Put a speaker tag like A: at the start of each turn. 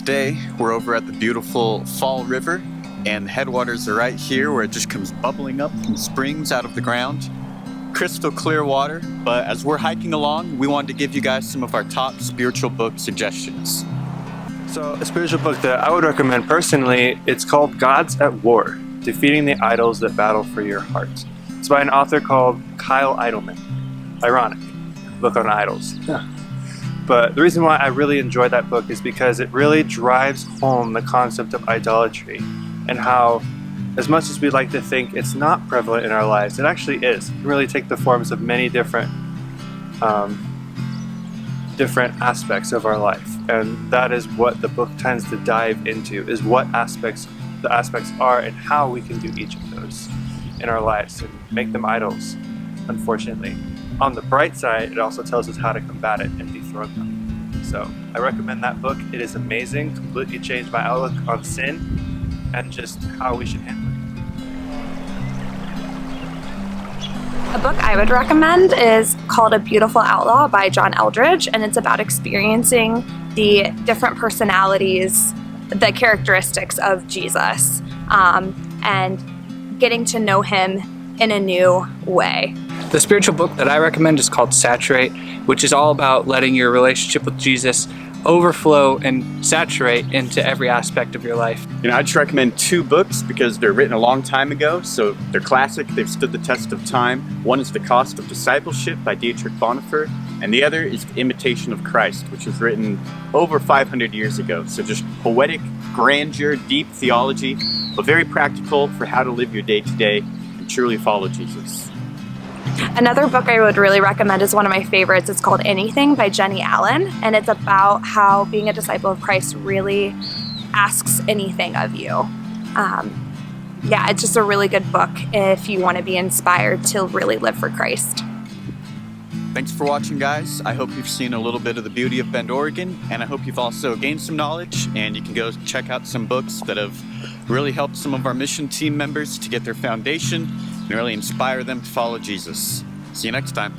A: today we're over at the beautiful Fall River, and the headwaters are right here where it just comes bubbling up from springs out of the ground. Crystal clear water, but as we're hiking along, we wanted to give you guys some of our top spiritual book suggestions.
B: So a spiritual book that I would recommend personally, it's called Gods at War, Defeating the Idols That Battle for Your Heart. It's by an author called Kyle Idleman. Ironic, book on idols. Yeah. But the reason why I really enjoyed that book is because it really drives home the concept of idolatry and how, as much as we'd like to think it's not prevalent in our lives, it actually is. It can really take the forms of many different aspects of our life. And that is what the book tends to dive into, is what the aspects are and how we can do each of those in our lives and make them idols, unfortunately. On the bright side, it also tells us how to combat it and dethrone them. So I recommend that book. It is amazing, completely changed my outlook on sin and just how we should handle it.
C: A book I would recommend is called A Beautiful Outlaw by John Eldredge, and it's about experiencing the different personalities, the characteristics of Jesus, and getting to know him in a new way.
D: The spiritual book that I recommend is called Saturate, which is all about letting your relationship with Jesus overflow and saturate into every aspect of your life.
A: I just recommend two books because they're written a long time ago, so they're classic, they've stood the test of time. One is The Cost of Discipleship by Hungerford, and the other is The Imitation of Christ, which was written over 500 years ago. So just poetic grandeur, deep theology, but very practical for how to live your day-to-day and truly follow Jesus.
C: Another book I would really recommend is one of my favorites. It's called Anything by Jenny Allen, and it's about how being a disciple of Christ really asks anything of you. It's just a really good book if you want to be inspired to really live for Christ.
A: Thanks for watching, guys. I hope you've seen a little bit of the beauty of Bend, Oregon, and I hope you've also gained some knowledge, and you can go check out some books that have really helped some of our mission team members to get their foundation and really inspire them to follow Jesus. See you next time.